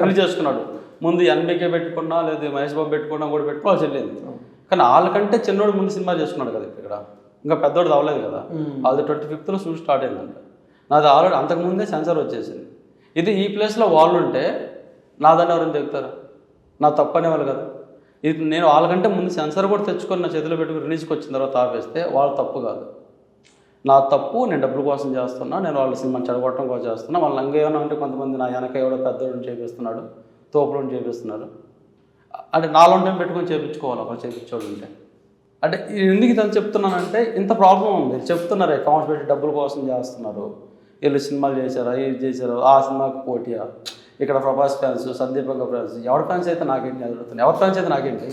రిలీజ్ చేసుకున్నాడు. ముందు ఎన్బికే పెట్టుకున్నా లేదా మహేష్ బాబు పెట్టుకున్నా కూడా పెట్టుకోవాలి చెల్లింది. కానీ వాళ్ళకంటే చిన్నోడు ముందు సినిమా చేసుకున్నాడు కదా ఇక్కడ, ఇంకా పెద్దోడు అవ్వలేదు కదా. అది 25th షూట్ స్టార్ట్ అయిందంట, నాది ఆల్రెడీ అంతకుముందే సెన్సార్ వచ్చేసింది. ఇది ఈ ప్లేస్లో వాళ్ళు ఉంటే నాదాన్ని ఎవరైనా తెగుతారా, నా తప్పు అనేవాళ్ళు కదా. ఇది నేను వాళ్ళకంటే ముందు సెన్సార్ కూడా తెచ్చుకొని నా చేతిలో పెట్టుకుని రిలీజ్కి వచ్చిన తర్వాత ఆపేస్తే వాళ్ళ తప్పు కాదు, నా తప్పు. నేను డబ్బుల కోసం చేస్తున్నా, నేను వాళ్ళ సినిమాని చెడగొట్టడం కోసం చేస్తున్నా. వాళ్ళు ఇంకేమైనా అంటే కొంతమంది నా వెనక ఎవడో పెద్దోడిని చేపిస్తున్నాడు, తోపులను చేపిస్తున్నారు అంటే నాలో టైం పెట్టుకొని చేయించుకోవాలి ఒకరు చేయించేవాళ్ళు ఉంటే. అంటే ఎందుకు ఇదని చెప్తున్నానంటే ఇంత ప్రాబ్లం ఉంది. చెప్తున్నారు అకౌంట్స్ పెట్టి డబ్బుల కోసం చేస్తున్నారు, వీళ్ళు సినిమాలు చేశారా, ఇది చేశారు, ఆ సినిమాకి పోటీయా, ఇక్కడ ప్రభాస్ ఫ్యాన్స్, సందీప్ ఫ్యాన్స్, ఎవరి ఫ్యాన్స్ అయితే నాకేంటి అడుగుతున్నాను, ఎవరి ఫ్యాన్స్ అయితే నాకేంటి.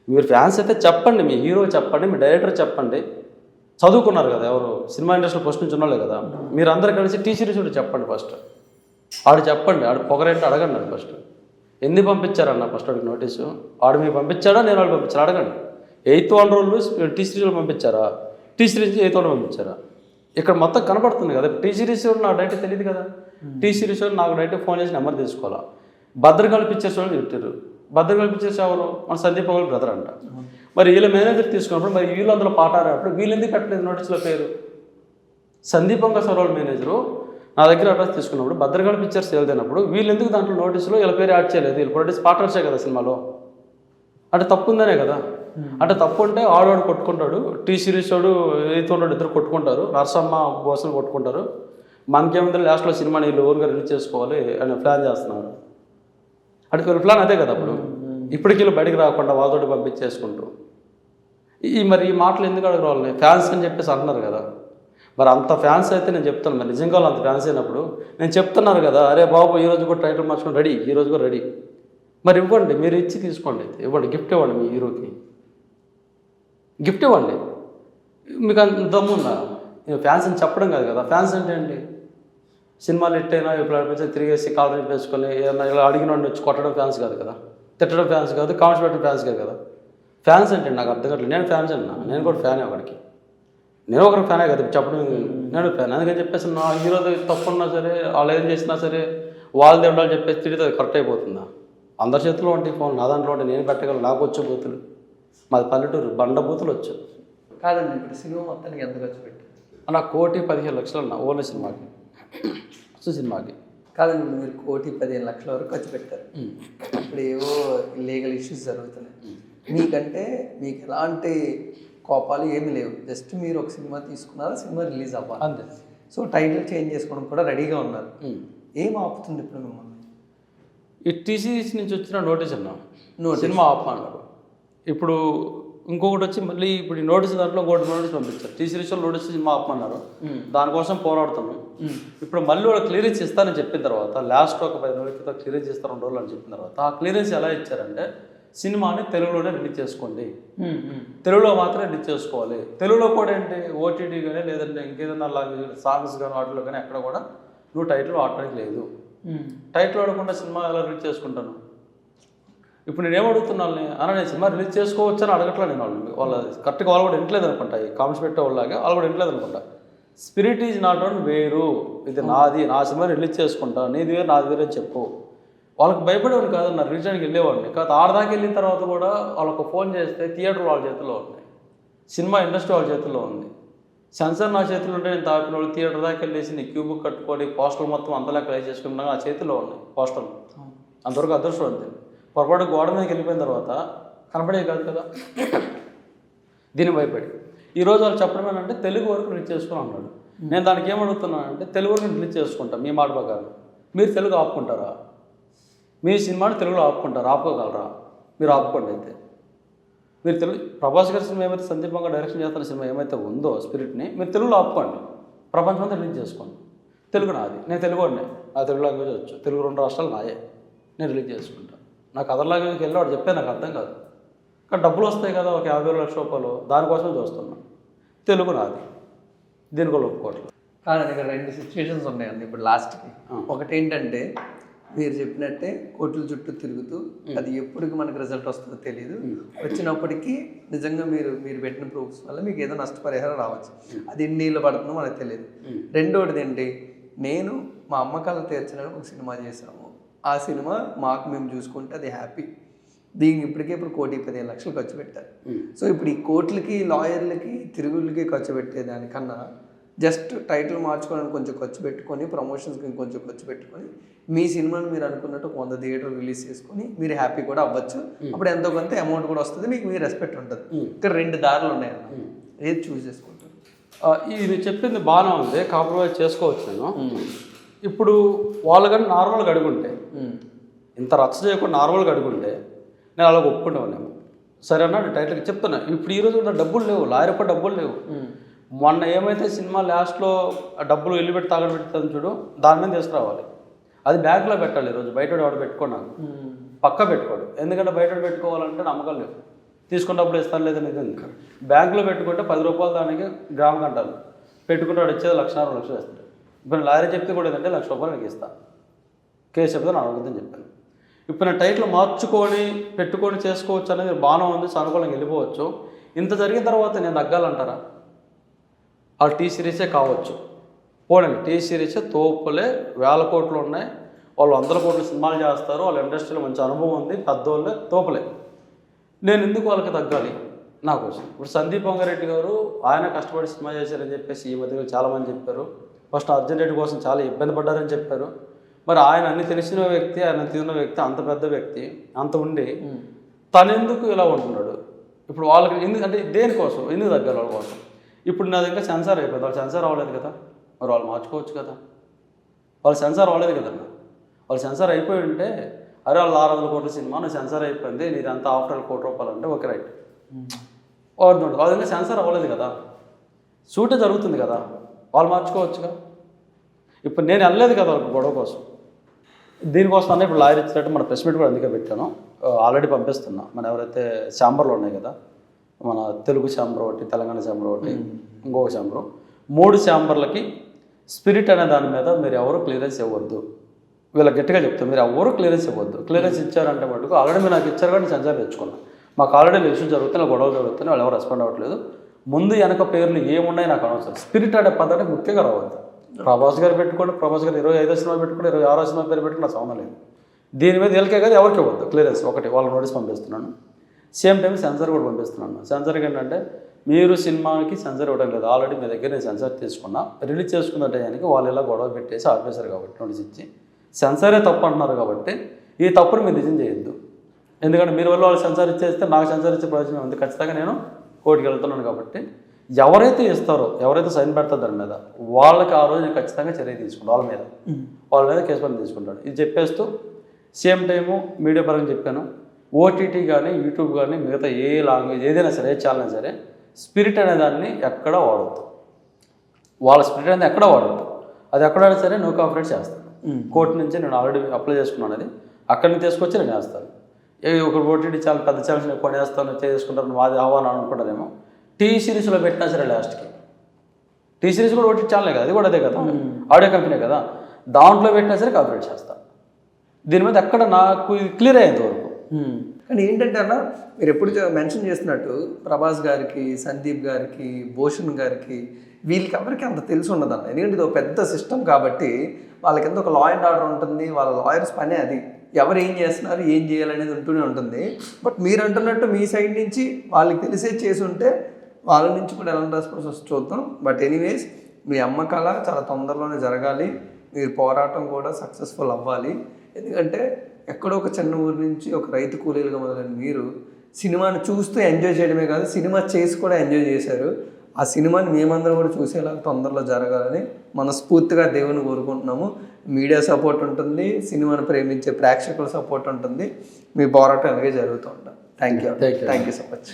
మీరు ఫ్యాన్స్ అయితే చెప్పండి, మీ హీరో చెప్పండి, మీ డైరెక్టర్ చెప్పండి, చదువుకున్నారు కదా ఎవరు సినిమా ఇండస్ట్రీలో ఫస్ట్ నుంచి ఉన్నాలే కదా. మీరు అందరు కలిసి టీ సిరీస్ కూడా చెప్పండి, ఫస్ట్ ఆడు చెప్పండి, ఆడు పొగరేంటి అడగండి, ఆడు ఫస్ట్ ఎందుకు పంపించారన్న ఫస్ట్ అడిగి నోటీసు, ఆడు మీకు పంపించాడా నేను వాళ్ళు పంపించారు అడగండి. 8th వన్ రోజులు టీ సిరీస్లో పంపించారా, టీ సిరీస్ 8th వన్ పంపించారా, ఇక్కడ మొత్తం కనపడుతుంది కదా. టీ సిరీస్ నాకు డైరెక్ట్ తెలియదు కదా, టీ సిరీస్ నాకు డైరెక్ట్ ఫోన్ చేసి నెంబర్ తీసుకోవాలా. భద్రకాళి పిక్చర్స్ వాళ్ళు చెప్పారు, భద్రకాళి పిక్చర్స్ ఎవరు, మన సందీప్ వాళ్ళ బ్రదర్ అంట. మరి వీళ్ళ మేనేజర్ తీసుకున్నప్పుడు మరి వీళ్ళు అందులో పాటాడినప్పుడు వీళ్ళు ఎందుకు పెట్టలేదు నోటీసులో పేరు. సందీపంగా సార్ వాళ్ళ మేనేజరు నా దగ్గర అడ్రస్ తీసుకున్నప్పుడు భద్రకాళి పిక్చర్స్ వెళ్తున్నప్పుడు వీళ్ళు ఎందుకు దాంట్లో నోటీసులో వీళ్ళ పేరు యాడ్ చేయలేదు, వీళ్ళు ప్రొడ్యూస్ పార్ట్నర్సే కదా సినిమాలో, అంటే తప్పు ఉందనే కదా. అంటే తప్పు అంటే ఆడవాడు కొట్టుకుంటాడు, టీ సిరీస్ వాడు 8th వన్ ఇద్దరు కొట్టుకుంటారు, నర్సమ్మ బోసలు కొట్టుకుంటారు, మనకేముంది లాస్ట్లో సినిమాని వీళ్ళు ఓన్గా రిలీజ్ చేసుకోవాలి అని ప్లాన్ చేస్తున్నారు. అంటే వీళ్ళ ప్లాన్ అదే కదా. అప్పుడు ఇప్పటికీ వీళ్ళు బయటికి రాకుండా వాళ్ళతోటి పంపించేసుకుంటూ మరి ఈ మాటలు ఎందుకు అడగవాలి? ఫ్యాన్స్ అని చెప్పేసి అంటున్నారు కదా, మరి అంత ఫ్యాన్స్ అయితే నేను చెప్తాను, మరి నిజంగా వాళ్ళు అంత ఫ్యాన్స్ అయినప్పుడు నేను చెప్తున్నారు కదా, అరే బాబు ఈరోజు కూడా టైటిల్ మార్చుకొని రెడీ, ఈరోజు కూడా రెడీ, మరి ఇవ్వండి, మీరు ఇచ్చి తీసుకోండి, ఇవ్వండి, గిఫ్ట్ ఇవ్వండి, మీ హీరోకి గిఫ్ట్ ఇవ్వండి. మీకు అంత దమ్ముందా? ఫ్యాన్స్ అని చెప్పడం కాదు కదా, ఫ్యాన్స్ అంటే ఏంటి? సినిమాలు ఎట్టయినా ఇప్పుడు అనిపించి తిరిగేసి కాలరీ వేసుకొని ఏదైనా ఇలా అడిగిన వాడిని వచ్చి కొట్టడం ఫ్యాన్స్ కాదు కదా, తిట్టడం ఫ్యాన్స్ కాదు, కామెంట్స్ పెట్టడం ఫ్యాన్స్ కాదు కదా. ఫ్యాన్స్ అంటే నాకు అర్థం కావట్లేదు. నేను ఫ్యాన్స్ అన్నా, నేను కూడా ఫ్యానే ఒకరికి, నేను ఒకరికి ఫ్యానే కదా చెప్పడం, నేను ఫ్యాన్. అందుకని చెప్పేసి నా హీరో తప్పున్నా సరే, వాళ్ళు ఏం చేసినా సరే వాళ్ళదే ఉండాలని చెప్పేసి తిడితే అది కరెక్ట్ అయిపోతుందా? అందరి చేతిలో ఉంటాయి ఫోన్, నా దాంట్లో ఉంటే నేను పెట్టగలను, నాకు వచ్చే బూతులు, మాది పల్లెటూరు, బండ బూతులు వచ్చు. కాదండి, ఇప్పుడు సినిమా మొత్తానికి ఎంత ఖర్చు పెట్టారు? అలా 1,15,00,000 అన్న ఓన్లీ సినిమాకి, ఫస్ట్ సినిమాకి. కాదండి, మీరు 1,15,00,000 వరకు ఖర్చు పెట్టారు. ఇప్పుడు ఏవో లీగల్ ఇష్యూస్ జరుగుతున్నాయి. మీకంటే మీకు ఎలాంటి కోపాలు ఏమి లేవు, జస్ట్ మీరు ఒక సినిమా తీసుకున్నారు, సినిమా రిలీజ్ అవ్వాలి అంతే. సో టైటిల్ చేంజ్ చేసుకోవడం కూడా రెడీగా ఉన్నారు. ఏం ఆపుతుంది ఇప్పుడు మిమ్మల్ని? ఈ టీసీసీ నుంచి వచ్చిన నోటీస్ అన్నా, సినిమా ఆపమన్నారు. ఇప్పుడు ఇంకొకటి వచ్చి మళ్ళీ ఇప్పుడు ఈ నోటీస్ దాంట్లో ఇంకోటి నోటీస్ పంపించారు, టీసీసీ నోటీస్ సినిమా ఆపమన్నారు, దానికోసం పోరాడుతున్నాం. ఇప్పుడు మళ్ళీ వాళ్ళు క్లియరెన్స్ ఇస్తారని చెప్పిన తర్వాత, లాస్ట్ ఒక 10 రోజుల క్రితం క్లియరెన్స్ ఇస్తారు 2 రోజులు అని చెప్పిన తర్వాత, ఆ క్లియరెన్స్ ఎలా ఇచ్చారంటే సినిమాని తెలుగులోనే రిలీజ్ చేసుకోండి, తెలుగులో మాత్రమే రిలీజ్ చేసుకోవాలి. తెలుగులో కూడా ఏంటి ఓటీటీ కానీ లేదంటే ఇంకేదైనా లాంగ్వేజ్ సాంగ్స్ కానీ వాటిలో కానీ ఎక్కడ కూడా నువ్వు టైటిల్ ఆడటానికి లేదు. టైటిల్ ఆడకుండా సినిమా ఎలా రిలీజ్ చేసుకుంటాను? ఇప్పుడు నేనేం అడుగుతున్నాను అన్న, నేను సినిమా రిలీజ్ చేసుకోవచ్చు అని అడగట్లా నేను. వాళ్ళ కరెక్ట్గా వాళ్ళు కూడా వింటలేదు అనుకుంటా, ఈ కామెంట్స్ పెట్టే వాళ్ళలాగా వాళ్ళు కూడా వింటలేదు అనుకుంటా. స్పిరిట్ ఈజ్ నాట్ ఓన్ వేరు, ఇది నాది, నా సినిమా రిలీజ్ చేసుకుంటా, నీది వేరు నాది వేరే అని చెప్పు. వాళ్ళకి భయపడేవాడిని కాదు, నా రిలీజన్కి వెళ్ళేవాడిని కాదు. ఆడదాకా వెళ్ళిన తర్వాత కూడా వాళ్ళకు ఫోన్ చేస్తే థియేటర్ వాళ్ళ చేతిలో ఉన్నాయి, సినిమా ఇండస్ట్రీ వాళ్ళ చేతిలో ఉంది. సెన్సర్ నా చేతిలో ఉంటే నేను తాపిన వాళ్ళు థియేటర్ దాకా వెళ్ళేసి నీ క్యూ బుక్ కట్టుకొని పోస్టర్లు మొత్తం అంతలా క్లై చేసుకున్నా నా చేతిలో ఉన్నాయి పోస్టర్లు. అంతవరకు అదృష్టం అంతే. పొరపాటు గోడ మీదకి వెళ్ళిపోయిన తర్వాత కనపడేవి కాదు కదా, దీన్ని భయపడి. ఈరోజు వాళ్ళు చెప్పడం ఏంటంటే తెలుగు వరకు రిలీజ్ చేసుకుని అన్నాడు. నేను దానికి ఏమడుగుతున్నానంటే తెలుగు వరకు రిలీజ్ చేసుకుంటాను మీ మాట ప్రకారం, మీరు తెలుగు ఆపుకుంటారా? మీ సినిమాని తెలుగులో ఆపుకుంటారా? ఆపుకోగలరా? మీరు ఆపుకోండి. అయితే మీరు తెలుగు ప్రభాస్ గారి సినిమా ఏమైతే సందీపంగా డైరెక్షన్ చేస్తున్న సినిమా ఏమైతే ఉందో స్పిరిట్ని మీరు తెలుగులో ఆపుకోండి, ప్రపంచమంతా రిలీజ్ చేసుకోండి. తెలుగు నాది, నేను తెలుగు వాడిని, నా తెలుగు లాంగ్వేజ్ వచ్చు, తెలుగు 2 రాష్ట్రాలు నాయే, నేను రిలీజ్ చేసుకుంటాను. నాకు అదర్ లాంగ్వేజ్కి వెళ్ళేవాడు చెప్పే నాకు అర్థం కాదు, కానీ డబ్బులు వస్తాయి కదా ఒక 50,000 లక్షల రూపాయలు, దానికోసం చూస్తున్నాను. తెలుగు నాది, దీని కూడా ఒప్పుకోవట్లేదు. కాదండి, ఇక్కడ 2 సిచ్యువేషన్స్ ఉన్నాయండి ఇప్పుడు లాస్ట్కి. ఒకటి ఏంటంటే మీరు చెప్పినట్టే కోర్టుల చుట్టూ తిరుగుతూ అది ఎప్పటికి మనకు రిజల్ట్ వస్తుందో తెలియదు, వచ్చినప్పటికీ నిజంగా మీరు పెట్టిన ప్రూఫ్స్ వల్ల మీకు ఏదో నష్టపరిహారం రావచ్చు, అది ఎన్ని నీళ్ళు పడుతుందో మనకు తెలియదు. రెండోది ఏంటి, నేను మా అమ్మకాలు తీర్చడానికి ఒక సినిమా చేశాము, ఆ సినిమా మాకు మేము చూసుకుంటే అది హ్యాపీ, దీనికి ఇప్పటికే ఇప్పుడు 1,15,00,000 ఖర్చు పెట్టారు. సో ఇప్పుడు ఈ కోర్టులకి లాయర్లకి తిరుగులకి ఖర్చు పెట్టేదానికన్నా జస్ట్ టైటిల్ మార్చుకోవడానికి కొంచెం ఖర్చు పెట్టుకొని, ప్రమోషన్స్కి ఇంకొంచెం ఖర్చు పెట్టుకొని మీ సినిమాని మీరు అనుకున్నట్టు 100 థియేటర్ రిలీజ్ చేసుకొని మీరు హ్యాపీ కూడా అవ్వచ్చు. అప్పుడు ఎంతో కొంత అమౌంట్ కూడా వస్తుంది, మీకు మీ రెస్పెక్ట్ ఉంటుంది. ఇక్కడ 2 దారులు ఉన్నాయన్న, ఏది చూస్ చేసుకుంటారు? ఇది చెప్పింది బాగానే ఉంది, కాంప్రమైజ్ చేసుకోవచ్చు నేను. ఇప్పుడు వాళ్ళు కానీ నార్మల్గా అడుగుంటే, ఇంత రచ్చ చేయకుండా నార్మల్గా అడుగుంటే నేను అలా ఒప్పుకుంటాను. సరే అన్న నేను టైటిల్కి చెప్తున్నా. ఇప్పుడు ఈరోజు కూడా డబ్బులు లేవు, లాయర్ కూడా డబ్బులు లేవు. మొన్న ఏమైతే సినిమా లాస్ట్లో డబ్బులు వెళ్ళి పెట్టి తాగడ పెడుతుంది చూడు, దాని మీద తీసుకురావాలి, అది బ్యాంక్లో పెట్టాలి. ఈరోజు బయట ఎవడు పెట్టుకున్నాను, పక్క పెట్టుకోడు. ఎందుకంటే బయట పెట్టుకోవాలంటే నమ్మకం లేదు, తీసుకున్న డబ్బులు ఇస్తాను లేదని ఇది ఉంది. బ్యాంకులో పెట్టుకుంటే 10 రూపాయలు దానికి గ్రామ్ కంటారు, పెట్టుకుంటే వాడు ఇచ్చేది 1,00,000 వేస్తాడు. ఇప్పుడు లారీ చెప్తే కూడా ఏంటంటే 1,00,000 రూపాయలు నీకు ఇస్తాను, కేసు చెప్తే నా అడుగుతుందని చెప్పాను. ఇప్పుడు నేను టైటిల్ మార్చుకొని పెట్టుకొని చేసుకోవచ్చు అనేది బాగానే ఉంది, సానుకూలంగా వెళ్ళిపోవచ్చు. ఇంత జరిగిన తర్వాత నేను తగ్గాలంటారా? వాళ్ళు టీ సిరీసే కావచ్చు, పోనండి టీ సిరీసే తోపులే, 1000 కోట్లు ఉన్నాయి, వాళ్ళు 100 కోట్ల సినిమాలు చేస్తారు, వాళ్ళ ఇండస్ట్రీలో మంచి అనుభవం ఉంది, పెద్దోళ్ళే తోపులే. నేను ఎందుకు వాళ్ళకి తగ్గాలి? నా కోసం. ఇప్పుడు సందీప్ వంగారెడ్డి గారు ఆయన కష్టపడి సినిమా చేశారని చెప్పేసి ఈ మధ్యలో చాలామంది చెప్పారు. ఫస్ట్ అర్జున్ రెడ్డి కోసం చాలా ఇబ్బంది పడ్డారని చెప్పారు. మరి ఆయన అన్ని తెలిసిన వ్యక్తి, ఆయన తిన్న వ్యక్తి, అంత పెద్ద వ్యక్తి, అంత ఉండి తను ఎందుకు ఇలా ఉంటున్నాడు? ఇప్పుడు వాళ్ళకి ఎందుకు అంటే దేనికోసం ఎందుకు తగ్గాలి వాళ్ళ కోసం? ఇప్పుడు నా దగ్గర సెన్సార్ అయిపోయింది, వాళ్ళు సెన్సార్ అవ్వలేదు కదా, మరి వాళ్ళు మార్చుకోవచ్చు కదా. వాళ్ళు సెన్సార్ అవ్వలేదు కదన్నా, వాళ్ళు సెన్సార్ అయిపోయి ఉంటే అరే వాళ్ళు 600 కోట్ల సినిమా నువ్వు సెన్సార్ అయిపోయింది నీదంతా ఆఫ్టర్ ఆల్ ₹1 అంటే ఓకే రైట్ అవుతుంది. అదంతా సెన్సార్ అవ్వలేదు కదా, షూటే జరుగుతుంది కదా, వాళ్ళు మార్చుకోవచ్చుగా. ఇప్పుడు నేను వెళ్ళలేదు కదా వాళ్ళకి గొడవ కోసం. దీనికోసం అన్న ఇప్పుడు లాయర్ ఇచ్చినట్టు మన ప్రెస్ మీట్ కూడా అందుకే పెట్టాను. ఆల్రెడీ పంపిస్తున్నా. మన ఎవరైతే ఛాంబర్లు ఉన్నాయి కదా, మన తెలుగు ఛాంబర్ ఒకటి, తెలంగాణ ఛాంబర్ ఒకటి, ఇంకొక ఛాంబరు, 3 ఛాంబర్లకి స్పిరిట్ అనే దాని మీద మీరు ఎవరు క్లియరెన్స్ ఇవ్వద్దు. వీళ్ళకి గట్టిగా చెప్తాను, మీరు ఎవరు క్లియరెన్స్ ఇవ్వద్దు. క్లియరెన్స్ ఇచ్చారంటే మటుకు ఆల్రెడీ మీరు నాకు ఇచ్చారు కాబట్టి సెన్సార్ తెచ్చుకున్నాను. మాకు ఆల్రెడీ ఇష్యూస్ జరుగుతున్నాయి, గొడవలు జరుగుతున్నాయి, వాళ్ళు ఎవరు రెస్పాండ్ అవ్వట్లేదు. ముందు వెనక పేర్లు ఏమున్నాయి నాకు అనవసరం. స్పిరిట్ అనే పదానికి ముఖ్యంగా రావద్దు. ప్రభాస్ గారు పెట్టుకోండి, ప్రభాస్ గారు 25వ సినిమా పెట్టుకోండి, 26వ సినిమా పేరు పెట్టుకుని నాకు సంబంధం లేదు. దీని మీద వీళ్ళకే కాదు ఎవరికి ఇవ్వద్దు క్లియరెన్స్. ఒకటి వాళ్ళ నోటీస్ పంపిస్తున్నాను. సేమ్ టైం సెన్సార్ కూడా పంపిస్తున్నాను. సెన్సార్కి ఏంటంటే మీరు సినిమాకి సెన్సార్ ఇవ్వడం లేదు, ఆల్రెడీ మీ దగ్గర నేను సెన్సార్ తీసుకున్నా, రిలీజ్ చేసుకున్న టైంకి వాళ్ళు ఇలా గొడవ పెట్టేసి ఆపేశారు కాబట్టి నోటీస్ ఇచ్చి సెన్సారే తప్పు అంటున్నారు కాబట్టి ఈ తప్పును మీరు నిజం చేయొద్దు. ఎందుకంటే మీరు వల్ల వాళ్ళు సెన్సార్ ఇచ్చేస్తే నాకు సెన్సార్ ఇచ్చే ప్రయోజనం ఉంది. ఖచ్చితంగా నేను కోర్టుకి వెళ్తున్నాను కాబట్టి ఎవరైతే ఇస్తారో, ఎవరైతే సైన్ పెడతారో దాని మీద వాళ్ళకి ఆ రోజు నేను ఖచ్చితంగా చర్య తీసుకుంటాను. వాళ్ళ మీద కేసు పని తీసుకుంటాడు. ఇది చెప్పేస్తూ సేమ్ టైము మీడియా పరంగా చెప్పాను, ఓటీటీ కానీ యూట్యూబ్ కానీ మిగతా ఏ లాంగ్వేజ్ ఏదైనా సరే, ఏ ఛానల్ అయినా సరే స్పిరిట్ అనే దాన్ని ఎక్కడ వాడద్దు. వాళ్ళ స్పిరిట్ అనేది ఎక్కడ వాడద్దు. అది ఎక్కడైనా సరే నో కాపరేట్ చేస్తాను. కోర్టు నుంచి నేను ఆల్రెడీ అప్లై చేసుకున్నాను. అది అక్కడి నుంచి తీసుకొచ్చి నేను వేస్తాను. ఒక ఓటీటీ చాలా పెద్ద ఛానల్స్ ఎక్కువ వేస్తాను చేసుకుంటాను మాది ఆహ్వానం అనుకుంటారేమో. టీ సిరీస్లో పెట్టినా సరే లాస్ట్కి టీ సిరీస్ కూడా ఓటీటీ ఛానలే కదా, అది కూడా అదే కదా, ఆడియో కంపెనీ కదా, దాంట్లో పెట్టినా సరే కాపరేట్ చేస్తాను. దీని మీద ఎక్కడ నాకు ఇది క్లియర్ అయ్యేంత వరకు. కానీ ఏంటంటే అన్న మీరు ఎప్పుడు మెన్షన్ చేసినట్టు ప్రభాస్ గారికి, సందీప్ గారికి, భూషణ్ గారికి వీళ్ళకి ఎవరికి అంత తెలిసి ఉండదన్న. ఎందుకంటే ఇది ఒక పెద్ద సిస్టమ్ కాబట్టి వాళ్ళకి ఎంత ఒక లా అండ్ ఆర్డర్ ఉంటుంది, వాళ్ళ లాయర్స్ పనే అది. ఎవరు ఏం చేస్తున్నారు, ఏం చేయాలనేది ఉంటూనే ఉంటుంది. బట్ మీరు అంటున్నట్టు మీ సైడ్ నుంచి వాళ్ళకి తెలిసే చేసి ఉంటే వాళ్ళ నుంచి కూడా ఎలాంటి రెస్పాన్స్ వస్తే చూద్దాం. బట్ ఎనీవేస్ మీ అమ్మకాల చాలా తొందరలోనే జరగాలి, మీరు పోరాటం కూడా సక్సెస్ఫుల్ అవ్వాలి. ఎందుకంటే ఎక్కడో ఒక చిన్న ఊరి నుంచి ఒక రైతు కూలీలుగా మొదలైన మీరు సినిమాని చూస్తూ ఎంజాయ్ చేయడమే కాదు, సినిమా చేసి కూడా ఎంజాయ్ చేశారు. ఆ సినిమాని మేమందరం కూడా చూసేలాగా తొందరలో జరగాలని మనస్ఫూర్తిగా దేవుని కోరుకుంటున్నాము. మీడియా సపోర్ట్ ఉంటుంది, సినిమాను ప్రేమించే ప్రేక్షకుల సపోర్ట్ ఉంటుంది. మీ పోరాటం అలాగే జరుగుతూ ఉంటాం. Thank you so much.